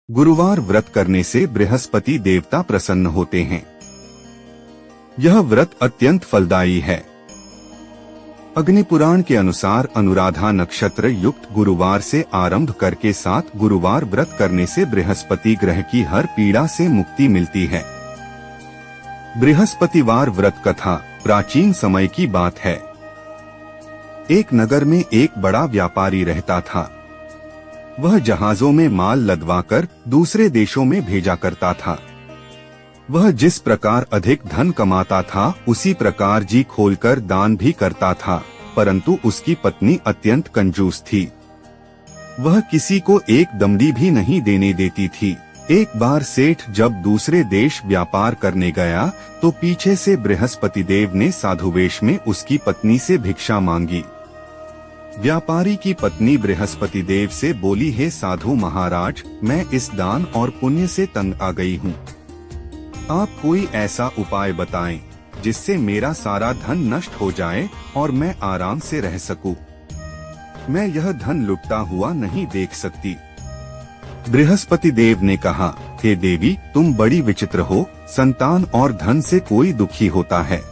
गुरुवार व्रत करने से बृहस्पति देवता प्रसन्न होते हैं। यह व्रत अत्यंत फलदायी है। अग्नि पुराण के अनुसार अनुराधा नक्षत्र युक्त गुरुवार से आरंभ करके 7 गुरुवार व्रत करने से बृहस्पति ग्रह की हर पीड़ा से मुक्ति मिलती है। बृहस्पतिवार व्रत कथा प्राचीन समय की बात है। एक नगर में एक बड़ा व्यापारी रहता था। वह जहाजों में माल लदवाकर दूसरे देशों में भेजा करता था। वह जिस प्रकार अधिक धन कमाता था उसी प्रकार जी खोलकर दान भी करता था, परंतु उसकी पत्नी अत्यंत कंजूस थी। वह किसी को एक दमड़ी भी नहीं देने देती थी। एक बार सेठ जब दूसरे देश व्यापार करने गया तो पीछे से बृहस्पति देव ने साधु वेश में उसकी पत्नी से भिक्षा मांगी। व्यापारी की पत्नी बृहस्पति देव से बोली, हे साधु महाराज, मैं इस दान और पुण्य से तंग आ गई हूँ। आप कोई ऐसा उपाय बताएं जिससे मेरा सारा धन नष्ट हो जाए और मैं आराम से रह सकूं। मैं यह धन लुटता हुआ नहीं देख सकती। बृहस्पति देव ने कहा, हे देवी, तुम बड़ी विचित्र हो। संतान और धन से कोई दुखी होता है।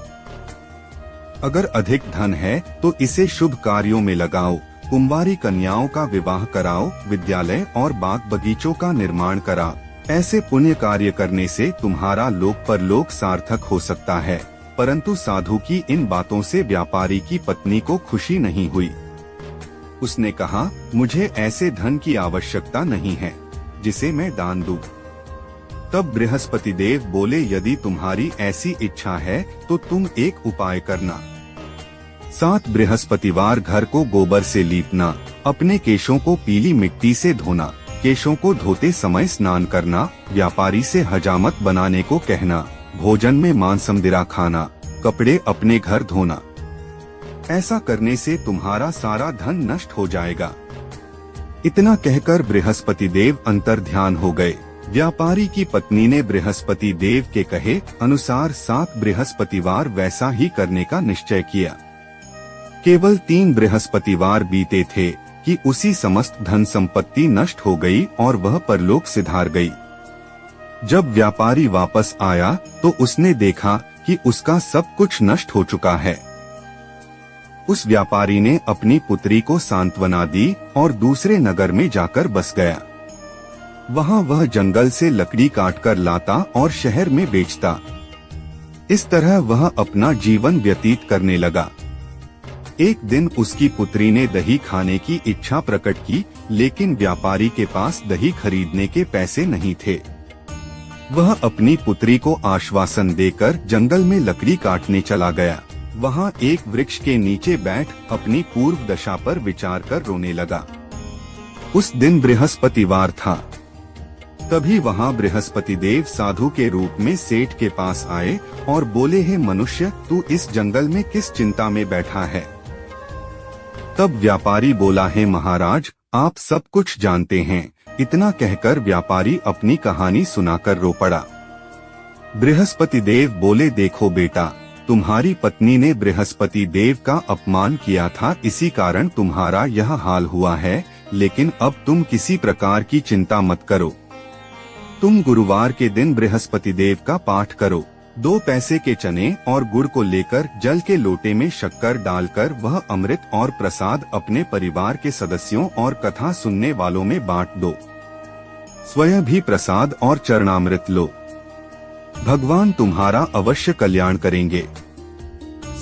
अगर अधिक धन है तो इसे शुभ कार्यों में लगाओ, कुंवारी कन्याओं का विवाह कराओ, विद्यालय और बाग बगीचों का निर्माण कराओ। ऐसे पुण्य कार्य करने से तुम्हारा लोक परलोक सार्थक हो सकता है। परंतु साधु की इन बातों से व्यापारी की पत्नी को खुशी नहीं हुई। उसने कहा, मुझे ऐसे धन की आवश्यकता नहीं है जिसे मैं दान दूं। तब बृहस्पति देव बोले, यदि तुम्हारी ऐसी इच्छा है तो तुम एक उपाय करना। 7 बृहस्पतिवार घर को गोबर से लीपना, अपने केशों को पीली मिट्टी से धोना, केशों को धोते समय स्नान करना, व्यापारी से हजामत बनाने को कहना, भोजन में मांसमदिरा खाना, कपड़े अपने घर धोना। ऐसा करने से तुम्हारा सारा धन नष्ट हो जाएगा। इतना कहकर बृहस्पति देव अंतर ध्यान हो गए। व्यापारी की पत्नी ने बृहस्पति देव के कहे अनुसार 7 बृहस्पतिवार वैसा ही करने का निश्चय किया। केवल 3 बृहस्पतिवार बीते थे कि उसी समस्त धन संपत्ति नष्ट हो गई और वह परलोक सिधार गई। जब व्यापारी वापस आया तो उसने देखा कि उसका सब कुछ नष्ट हो चुका है। उस व्यापारी ने अपनी पुत्री को सांत्वना दी और दूसरे नगर में जाकर बस गया। वहाँ वह जंगल से लकड़ी काटकर लाता और शहर में बेचता। इस तरह वह अपना जीवन व्यतीत करने लगा। एक दिन उसकी पुत्री ने दही खाने की इच्छा प्रकट की, लेकिन व्यापारी के पास दही खरीदने के पैसे नहीं थे। वह अपनी पुत्री को आश्वासन देकर जंगल में लकड़ी काटने चला गया। वहाँ एक वृक्ष के नीचे बैठ अपनी पूर्व दशा पर विचार कर रोने लगा। उस दिन बृहस्पतिवार था। तभी वहाँ बृहस्पति देव साधु के रूप में सेठ के पास आए और बोले, हे मनुष्य, तू इस जंगल में किस चिंता में बैठा है? तब व्यापारी बोला, हे महाराज, आप सब कुछ जानते हैं। इतना कहकर व्यापारी अपनी कहानी सुनाकर रो पड़ा। बृहस्पति देव बोले, देखो बेटा, तुम्हारी पत्नी ने बृहस्पति देव का अपमान किया था, इसी कारण तुम्हारा यह हाल हुआ है। लेकिन अब तुम किसी प्रकार की चिंता मत करो। तुम गुरुवार के दिन बृहस्पति देव का पाठ करो। 2 पैसे के चने और गुड़ को लेकर जल के लोटे में शक्कर डालकर वह अमृत और प्रसाद अपने परिवार के सदस्यों और कथा सुनने वालों में बांट दो। स्वयं भी प्रसाद और चरणामृत लो। भगवान तुम्हारा अवश्य कल्याण करेंगे।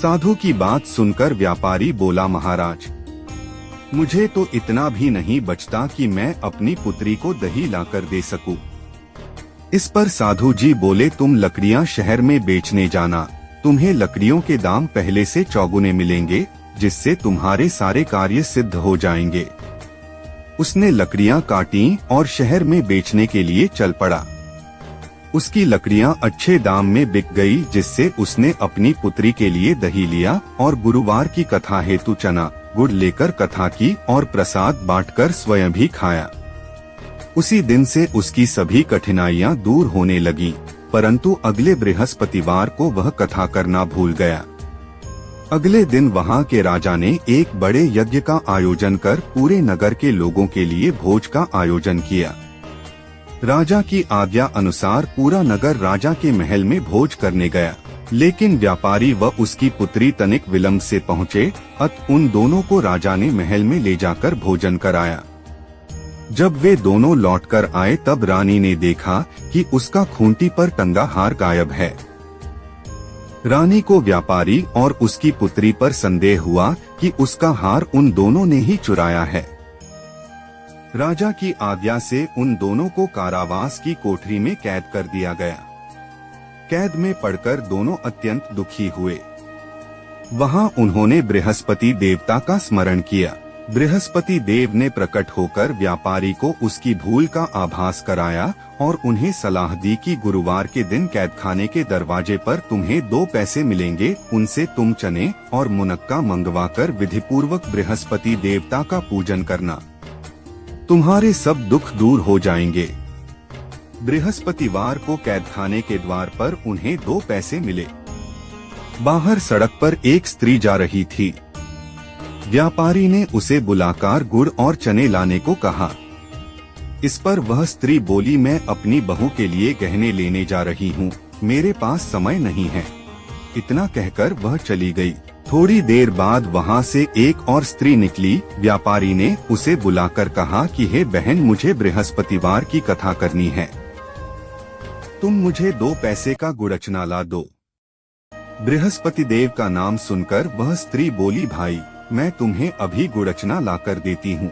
साधु की बात सुनकर व्यापारी बोला, महाराज, मुझे तो इतना भी नहीं बचता कि मैं अपनी पुत्री को दही लाकर दे सकूं। इस पर साधु जी बोले, तुम लकड़ियां शहर में बेचने जाना। तुम्हें लकड़ियों के दाम पहले से चौगुने मिलेंगे, जिससे तुम्हारे सारे कार्य सिद्ध हो जाएंगे। उसने लकड़ियां काटी और शहर में बेचने के लिए चल पड़ा। उसकी लकड़ियां अच्छे दाम में बिक गई, जिससे उसने अपनी पुत्री के लिए दही लिया और गुरुवार की कथा हेतु चना गुड़ लेकर कथा की और प्रसाद बांटकर स्वयं भी खाया। उसी दिन से उसकी सभी कठिनाइयां दूर होने लगीं, परंतु अगले बृहस्पतिवार को वह कथा करना भूल गया। अगले दिन वहां के राजा ने एक बड़े यज्ञ का आयोजन कर पूरे नगर के लोगों के लिए भोज का आयोजन किया। राजा की आज्ञा अनुसार पूरा नगर राजा के महल में भोज करने गया, लेकिन व्यापारी व उसकी पुत्री तनिक विलंब से पहुँचे। उन दोनों को राजा ने महल में ले जाकर भोजन कराया। जब वे दोनों लौटकर आए तब रानी ने देखा कि उसका खूंटी पर टंगा हार गायब है। रानी को व्यापारी और उसकी पुत्री पर संदेह हुआ कि उसका हार उन दोनों ने ही चुराया है। राजा की आज्ञा से उन दोनों को कारावास की कोठरी में कैद कर दिया गया। कैद में पड़कर दोनों अत्यंत दुखी हुए। वहां उन्होंने बृहस्पति देवता का स्मरण किया। बृहस्पति देव ने प्रकट होकर व्यापारी को उसकी भूल का आभास कराया और उन्हें सलाह दी कि गुरुवार के दिन कैदखाने के दरवाजे पर तुम्हें 2 पैसे मिलेंगे, उनसे तुम चने और मुनक्का मंगवाकर विधिपूर्वक बृहस्पति देवता का पूजन करना, तुम्हारे सब दुख दूर हो जाएंगे। बृहस्पतिवार को कैदखाने के द्वार पर उन्हें 2 पैसे मिले। बाहर सड़क पर एक स्त्री जा रही थी। व्यापारी ने उसे बुलाकर गुड़ और चने लाने को कहा। इस पर वह स्त्री बोली, मैं अपनी बहू के लिए गहने लेने जा रही हूँ, मेरे पास समय नहीं है। इतना कहकर वह चली गई। थोड़ी देर बाद वहाँ से एक और स्त्री निकली। व्यापारी ने उसे बुलाकर कहा कि हे बहन, मुझे बृहस्पतिवार की कथा करनी है, तुम मुझे 2 पैसे का गुड़चना ला दो। बृहस्पति देव का नाम सुनकर वह स्त्री बोली, भाई मैं तुम्हें अभी गुड़चना लाकर देती हूँ।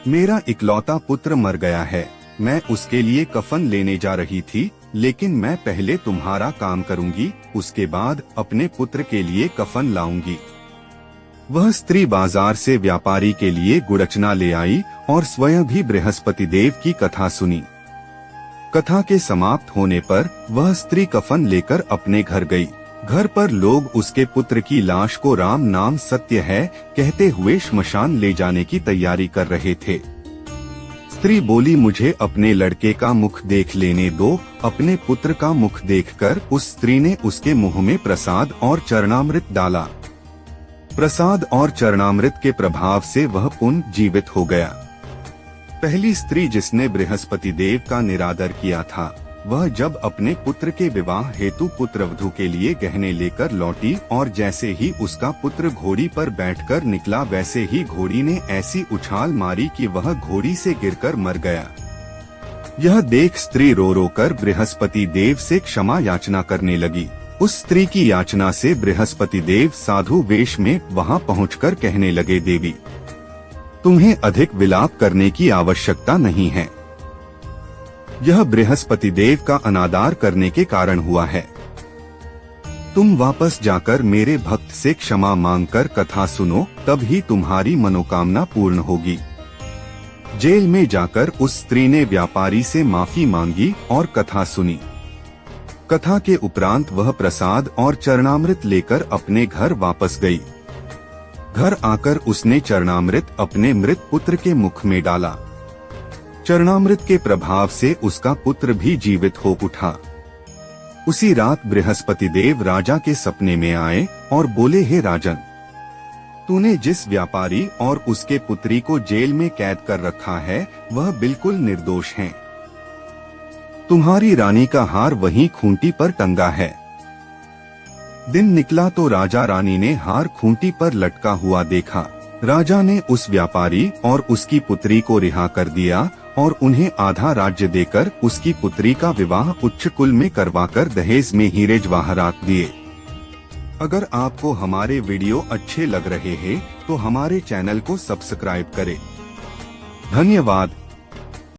मेरा इकलौता पुत्र मर गया है, मैं उसके लिए कफन लेने जा रही थी, लेकिन मैं पहले तुम्हारा काम करूँगी, उसके बाद अपने पुत्र के लिए कफन लाऊंगी। वह स्त्री बाजार से व्यापारी के लिए गुड़चना ले आई और स्वयं भी बृहस्पति देव की कथा सुनी। कथा के समाप्त होने पर वह स्त्री कफन लेकर अपने घर गई। घर पर लोग उसके पुत्र की लाश को राम नाम सत्य है कहते हुए श्मशान ले जाने की तैयारी कर रहे थे। स्त्री बोली, मुझे अपने लड़के का मुख देख लेने दो। अपने पुत्र का मुख देखकर उस स्त्री ने उसके मुंह में प्रसाद और चरणामृत डाला। प्रसाद और चरणामृत के प्रभाव से वह पुनः जीवित हो गया। पहली स्त्री जिसने बृहस्पति देव का निरादर किया था, वह जब अपने पुत्र के विवाह हेतु पुत्रवधू के लिए गहने लेकर लौटी और जैसे ही उसका पुत्र घोड़ी पर बैठकर निकला, वैसे ही घोड़ी ने ऐसी उछाल मारी कि वह घोड़ी से गिरकर मर गया। यह देख स्त्री रो रो कर बृहस्पति देव से क्षमा याचना करने लगी। उस स्त्री की याचना से बृहस्पति देव साधु वेश में वहां पहुंचकर कहने लगे, देवी तुम्हें अधिक विलाप करने की आवश्यकता नहीं है। यह बृहस्पति देव का अनादर करने के कारण हुआ है। तुम वापस जाकर मेरे भक्त से क्षमा मांगकर कथा सुनो, तब ही तुम्हारी मनोकामना पूर्ण होगी। जेल में जाकर उस स्त्री ने व्यापारी से माफी मांगी और कथा सुनी। कथा के उपरांत वह प्रसाद और चरणामृत लेकर अपने घर वापस गई। घर आकर उसने चरणामृत अपने मृत पुत्र के मुख में डाला। चरणामृत के प्रभाव से उसका पुत्र भी जीवित हो उठा। उसी रात बृहस्पति देव राजा के सपने में आए और बोले, हे राजन, तूने जिस व्यापारी और उसके पुत्री को जेल में कैद कर रखा है वह बिल्कुल निर्दोष हैं। तुम्हारी रानी का हार वहीं खूंटी पर टंगा है। दिन निकला तो राजा रानी ने हार खूंटी पर लटका हुआ देखा। राजा ने उस व्यापारी और उसकी पुत्री को रिहा कर दिया और उन्हें आधा राज्य देकर उसकी पुत्री का विवाह उच्च कुल में करवाकर दहेज में हीरे जवाहरात दिए। अगर आपको हमारे वीडियो अच्छे लग रहे हैं तो हमारे चैनल को सब्सक्राइब करें। धन्यवाद।